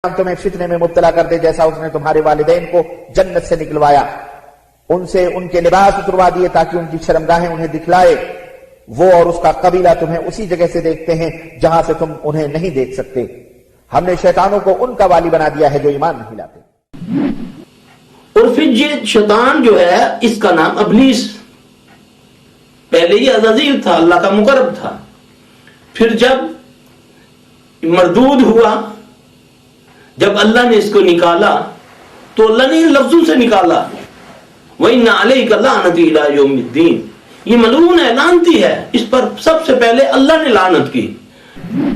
تمہیں فتنے میں مبتلا کر دے جیسا اس نے تمہارے والدین کو جنت سے نکلوایا، ان سے ان کے لباس اتروا دیے تاکہ ان کی شرمگاہیں انہیں دکھلائے، وہ اور اس کا قبیلہ تمہیں اسی جگہ سے دیکھتے ہیں جہاں سے تم انہیں نہیں دیکھ سکتے، ہم نے شیطانوں کو ان کا والی بنا دیا ہے جو ایمان نہیں لاتے۔ اور پھر یہ شیطان جو ہے اس کا نام ابلیس، پہلے یہ عزازیل تھا، اللہ کا مقرب تھا، پھر جب مردود ہوا، جب اللہ نے اس کو نکالا تو اللہ نے لفظوں سے نکالا، وَإِنَّ عَلَيْكَ لَعْنَتِي إِلَىٰ يَوْمِ الدِّينِ، یہ ملعون ہے، لعنتی ہے، اس پر سب سے پہلے اللہ نے لعنت کی۔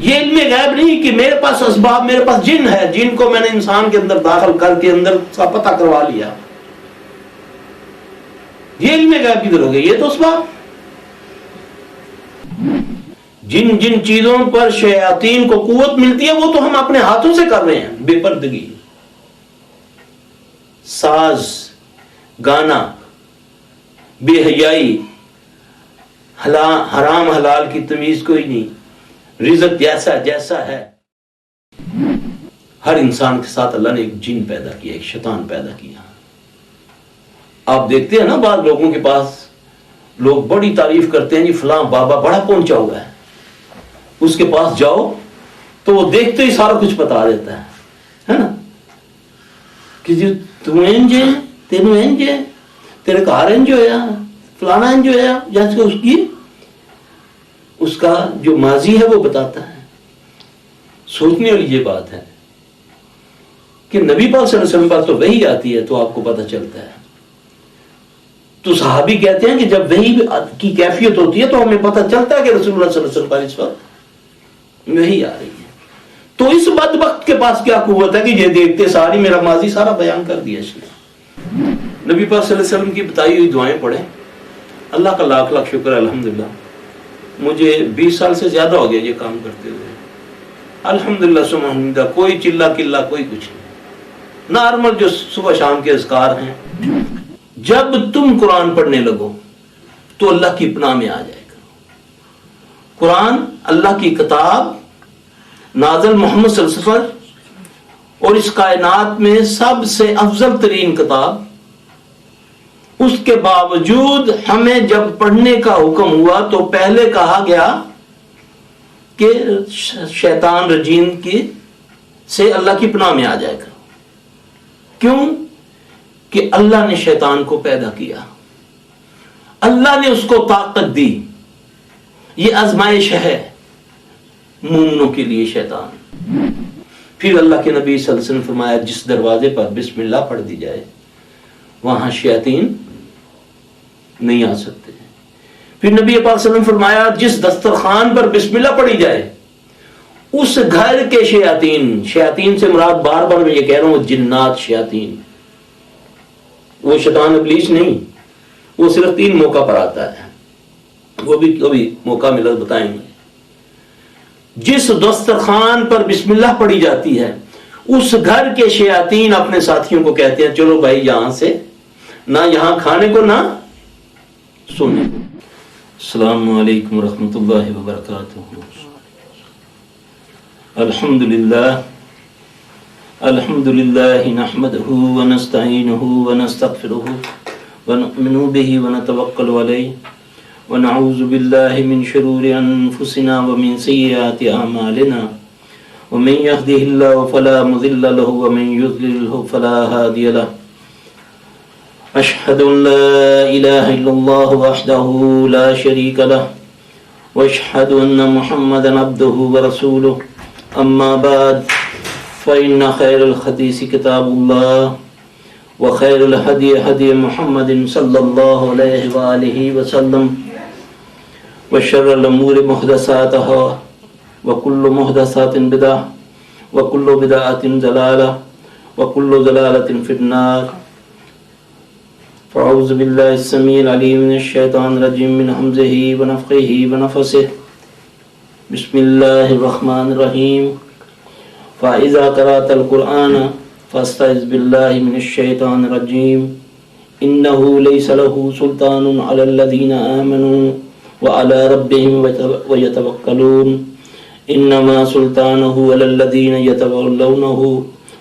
یہ علم غیب نہیں کہ میرے پاس اسباب، میرے پاس جن ہے، جن کو میں نے انسان کے اندر داخل کر کے اندر کا پتہ کروا لیا، یہ علم غیب کدھر ہو گئی؟ یہ تو اسباب، جن جن چیزوں پر شیاطین کو قوت ملتی ہے وہ تو ہم اپنے ہاتھوں سے کر رہے ہیں، بے پردگی، ساز، گانا، بے حیائی، حرام حلال کی تمیز کوئی نہیں، رزق جیسا جیسا ہے۔ ہر انسان کے ساتھ اللہ نے ایک جن پیدا کیا، ایک شیطان پیدا کیا۔ آپ دیکھتے ہیں نا بعض لوگوں کے پاس لوگ بڑی تعریف کرتے ہیں، جی فلاں بابا بڑا پہنچا ہوا ہے، اس کے پاس جاؤ تو وہ دیکھتے ہی سارا کچھ بتا دیتا ہے نا، کہ جی تم انج ہے، تینوں انج ہے، تیرے کار انج ہویا، فلانا انج ہویا، جیسے اس کی اس کا جو ماضی ہے وہ بتاتا ہے۔ سوچنے والی یہ بات ہے کہ نبی پاک صلی اللہ علیہ وسلم پر تو وحی آتی ہے تو آپ کو پتہ چلتا ہے، تو صحابی کہتے ہیں کہ جب وحی کی کیفیت ہوتی ہے تو ہمیں پتہ چلتا ہے کہ رسول اللہ صلی اللہ علیہ وسلم پر اس وقت وحی آ رہی ہے۔ تو اس بدبخت کے پاس کیا قوت ہے کہ یہ دیکھتے ساری میرا ماضی سارا بیان کر دیا اس نے۔ نبی پاک صلی اللہ علیہ وسلم کی بتائی ہوئی دعائیں پڑھیں، اللہ کا لاکھ لاکھ شکر ہے، الحمدللہ مجھے 20 سال سے زیادہ ہو گیا یہ کام کرتے ہوئے، الحمدللہ سبحان اللہ، کوئی چلا کلا کوئی کچھ نہیں، نارمل جو صبح شام کے اذکار ہیں۔ جب تم قرآن پڑھنے لگو تو اللہ کی پناہ میں آ جائے گا۔ قرآن اللہ کی کتاب نازل محمد صلی اللہ علیہ وسلم، اور اس کائنات میں سب سے افضل ترین کتاب، اس کے باوجود ہمیں جب پڑھنے کا حکم ہوا تو پہلے کہا گیا کہ شیطان رجیم کی سے اللہ کی پناہ میں آ جائے گا۔ کیوں؟ کہ اللہ نے شیطان کو پیدا کیا، اللہ نے اس کو طاقت دی، یہ آزمائش ہے مومنوں کے لیے شیطان۔ پھر اللہ کے نبی صلی اللہ علیہ وسلم فرمایا جس دروازے پر بسم اللہ پڑھ دی جائے وہاں شیاطین نہیں آ سکتے۔ پھر نبی پاک صلی اللہ علیہ وسلم فرمایا جس دسترخوان پر بسم اللہ پڑھی جائے اس گھر کے شیاطین، شیاطین سے مراد بار بار میں یہ کہہ رہا ہوں جنات، شیاطین، وہ شیطان ابلیس نہیں، وہ صرف 3 موقع پر آتا ہے، وہ بھی کبھی موقع ملا بتائیں گے۔ جس دسترخوان پر بسم اللہ پڑھی جاتی ہے اس گھر کے شیاطین اپنے ساتھیوں کو کہتے ہیں چلو بھائی یہاں سے نہ یہاں کھانے کو نہ سونے کو۔ السلام علیکم ورحمۃ اللہ وبرکاتہ۔ الحمدللہ نحمدہ ونستعینہ ونستغفرہ ونؤمن بہ ونتوکل علیہ ونعوذ باللہ من شرور انفسنا ومن سیئات اعمالنا ومن يهده الله فلا مضل له ومن يضلل فلا هادي له اشهد ان لا اله الا الله وحده لا شريك له واشهد ان محمدا عبده ورسوله اما بعد فان خير الحديث كتاب الله وخير الهدي هدي محمد صلى الله عليه واله وسلم وشر الامور محدثاتها وكل محدثات بدعة وكل بدعة ضلالة وكل ضلالة في النار۔ فأعوذ بالله السميع العليم من الشيطان الرجيم من همزه ونفخه ونفثه بسم الله الرحمن الرحيم فإذا قرأت القرآن فاستعذ بالله من الشيطان الرجيم إنه ليس له سلطان على الذين آمنوا وعلى ربهم ويتوكلون انما سلطانه على الذين يتولونه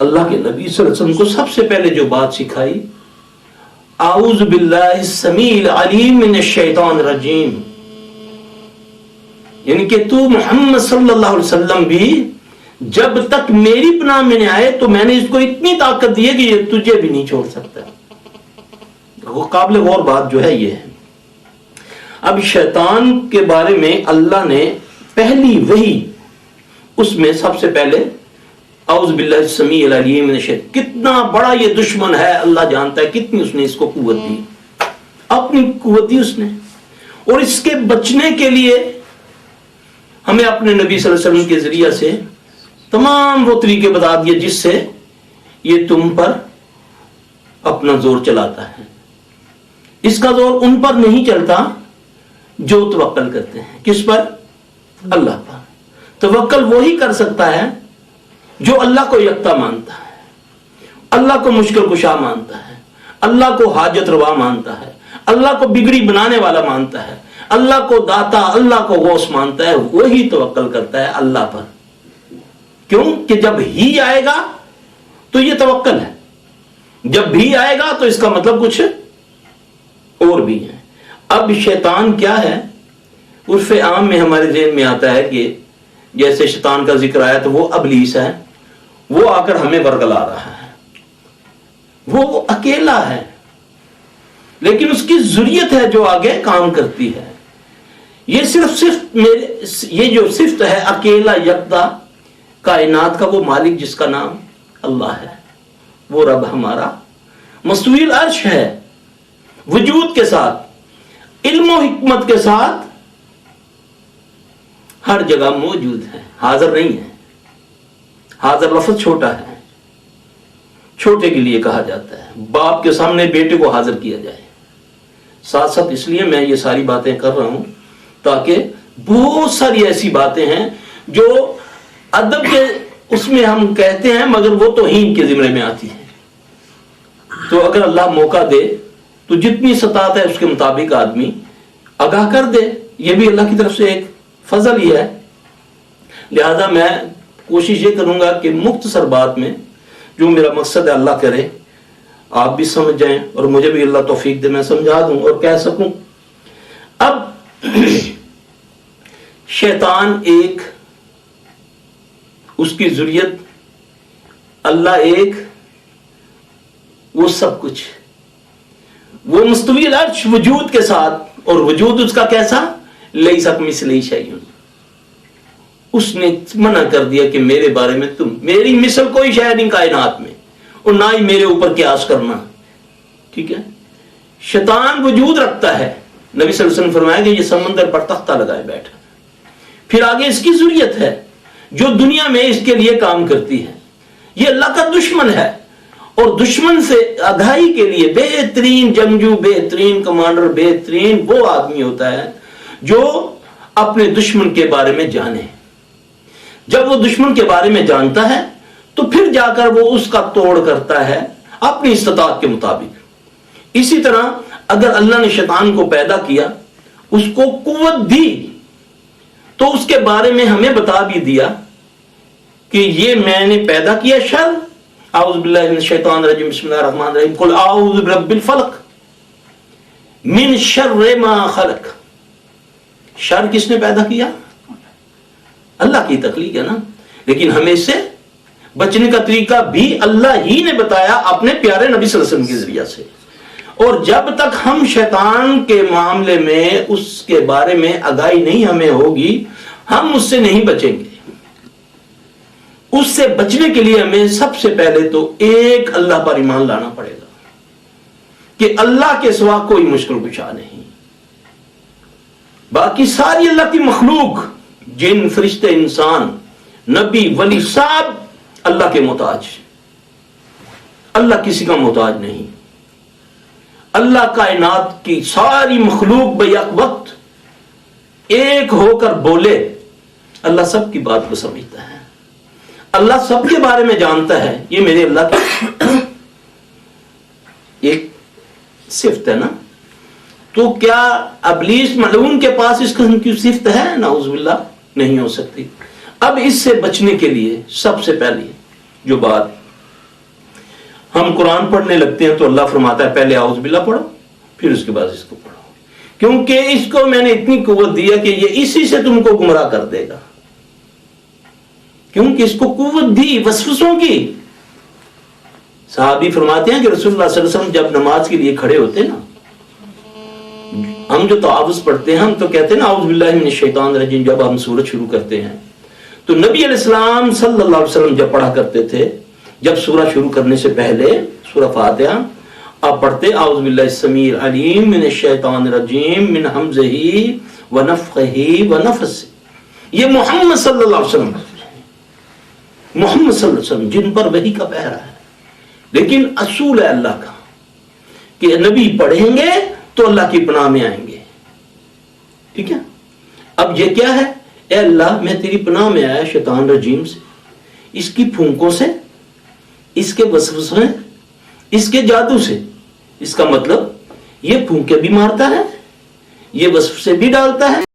اللہ کے نبی صلی اللہ علیہ وسلم کو سب سے پہلے جو بات سکھائی، اعوذ باللہ السمیع العلیم من الشیطان الرجیم، یعنی کہ تو محمد صلی اللہ علیہ وسلم بھی جب تک میری پناہ میں نہ آئے تو میں نے اس کو اتنی طاقت دی ہے کہ یہ تجھے بھی نہیں چھوڑ سکتا۔ وہ قابل غور بات جو ہے یہ ہے۔ اب شیطان کے بارے میں اللہ نے پہلی وحی اس میں سب سے پہلے اعوذ باللہ السمیع العلیم من الشیطان، کتنا بڑا یہ دشمن ہے اللہ جانتا ہے، کتنی اس نے اس کو قوت دی، اپنی قوت دی اس نے، اور اس کے بچنے کے لیے ہمیں اپنے نبی صلی اللہ علیہ وسلم کے ذریعہ سے تمام وہ طریقے بتا دیے جس سے یہ تم پر اپنا زور چلاتا ہے۔ اس کا زور ان پر نہیں چلتا جو توکل کرتے ہیں، کس پر؟ اللہ پر۔ توکل وہی کر سکتا ہے جو اللہ کو یکتا مانتا ہے، اللہ کو مشکل کشا مانتا ہے، اللہ کو حاجت روا مانتا ہے، اللہ کو بگڑی بنانے والا مانتا ہے، اللہ کو داتا، اللہ کو غوث مانتا ہے، وہی توکل کرتا ہے اللہ پر۔ کیوں کہ جب ہی آئے گا تو یہ توکل ہے، جب بھی آئے گا تو اس کا مطلب کچھ اور بھی ہے۔ اب شیطان کیا ہے؟ عرف عام میں ہمارے ذہن میں آتا ہے کہ جیسے شیطان کا ذکر آیا تو وہ ابلیس ہے، وہ آ کر ہمیں ورگلا رہا ہے، وہ اکیلا ہے، لیکن اس کی ذریت ہے جو آگے کام کرتی ہے۔ یہ صرف یہ جو صفت ہے اکیلا یکتا کائنات کا، وہ مالک جس کا نام اللہ ہے، وہ رب ہمارا مستوی العرش ہے، وجود کے ساتھ، علم و حکمت کے ساتھ ہر جگہ موجود ہے، حاضر نہیں ہے۔ حاضر لفظ چھوٹا ہے، چھوٹے کے لیے کہا جاتا ہے، باپ کے سامنے بیٹے کو حاضر کیا جائے۔ ساتھ ساتھ اس لیے میں یہ ساری باتیں کر رہا ہوں تاکہ بہت ساری ایسی باتیں ہیں جو ادب کے اس میں ہم کہتے ہیں مگر وہ توہین کے زمرے میں آتی ہے۔ تو اگر اللہ موقع دے تو جتنی استطاعت ہے اس کے مطابق آدمی آگاہ کر دے، یہ بھی اللہ کی طرف سے ایک فضل ہی ہے۔ لہذا میں کوشش یہ کروں گا کہ مختصر بات میں جو میرا مقصد ہے اللہ کرے آپ بھی سمجھ جائیں اور مجھے بھی اللہ توفیق دے میں سمجھا دوں اور کہہ سکوں۔ اب شیطان ایک، اس کی ذریت اللہ ایک، وہ سب کچھ، وہ مستوی العرش وجود کے ساتھ، اور وجود اس کا کیسا؟ لیس کمثلہ شیء۔ اس نے منع کر دیا کہ میرے بارے میں تم، میری مثل کوئی شے نہیں کائنات میں، اور نہ ہی میرے اوپر قیاس کرنا۔ ٹھیک ہے، شیطان وجود رکھتا ہے، نبی صلی اللہ علیہ وسلم فرمایا کہ یہ سمندر پر تختہ لگائے بیٹھا، پھر آگے اس کی ذریت ہے جو دنیا میں اس کے لیے کام کرتی ہے۔ یہ اللہ کا دشمن ہے، اور دشمن سے آگاہی کے لیے بہترین جنگجو، بہترین کمانڈر، بہترین وہ آدمی ہوتا ہے جو اپنے دشمن کے بارے میں جانے۔ جب وہ دشمن کے بارے میں جانتا ہے تو پھر جا کر وہ اس کا توڑ کرتا ہے اپنی استطاعت کے مطابق۔ اسی طرح اگر اللہ نے شیطان کو پیدا کیا، اس کو قوت دی، تو اس کے بارے میں ہمیں بتا بھی دیا کہ یہ میں نے پیدا کیا شر، اعوذ باللہ من الشیطان الرجیم، بسم اللہ الرحمن الرحیم، قل اعوذ برب الفلق من شر ما خلق۔ شر کس نے پیدا کیا؟ اللہ کی تخلیق ہے نا، لیکن ہمیں اس سے بچنے کا طریقہ بھی اللہ ہی نے بتایا اپنے پیارے نبی صلی اللہ علیہ وسلم کے ذریعہ سے۔ اور جب تک ہم شیطان کے معاملے میں اس کے بارے میں آگاہی نہیں ہمیں ہوگی، ہم اس سے نہیں بچیں گے۔ اس سے بچنے کے لیے ہمیں سب سے پہلے تو ایک اللہ پر ایمان لانا پڑے گا کہ اللہ کے سوا کوئی مشکل کشا نہیں، باقی ساری اللہ کی مخلوق، جن، فرشتے، انسان، نبی، ولی، سب اللہ کے محتاج، اللہ کسی کا محتاج نہیں۔ اللہ کائنات کی ساری مخلوق بیک وقت ایک ہو کر بولے، اللہ سب کی بات کو سمجھتا ہے، اللہ سب کے بارے میں جانتا ہے۔ یہ میرے اللہ کی ایک صفت ہے نا۔ تو کیا ابلیس ملعون کے پاس اس قسم کی صفت ہے؟ نعوذ باللہ، نہیں ہو سکتی۔ اب اس سے بچنے کے لیے سب سے پہلی جو بات ہم قرآن پڑھنے لگتے ہیں تو اللہ فرماتا ہے پہلے اعوذ باللہ پڑھو پھر اس کے بعد اس کو پڑھو، کیونکہ اس کو میں نے اتنی قوت دی ہے کہ یہ اسی سے تم کو گمراہ کر دے گا، کیونکہ اس کو قوت دی وسوسوں کی۔ صحابی فرماتے ہیں کہ رسول اللہ صلی اللہ علیہ وسلم جب نماز کے لیے کھڑے ہوتے نا، ہم جو تعاوذ پڑھتے ہیں ہم تو کہتے ہیں نا اعوذ باللہ من الشیطان الرجیم جب ہم سورت شروع کرتے ہیں، تو نبی علیہ السلام صلی اللہ علیہ وسلم جب پڑھا کرتے تھے، جب سورہ شروع کرنے سے پہلے سورہ فاتحہ آپ پڑھتے اعوذ باللہ السمیع العلیم من الشیطان الرجیم من ہمزہ ونفخہ ونفثہ، یہ محمد صلی اللہ علیہ وسلم، محمد صلی اللہ علیہ وسلم جن پر وحی کا پہرا ہے، لیکن اصول ہے اللہ کا کہ نبی پڑھیں گے تو اللہ کی پناہ میں آئیں گے، ٹھیک ہے۔ اب یہ کیا ہے، اے اللہ میں تیری پناہ میں آیا شیطان رجیم سے، اس کی پھونکوں سے، اس کے وسوسوں، اس کے جادو سے۔ اس کا مطلب یہ پھونکے بھی مارتا ہے، یہ وسوسے بھی ڈالتا ہے،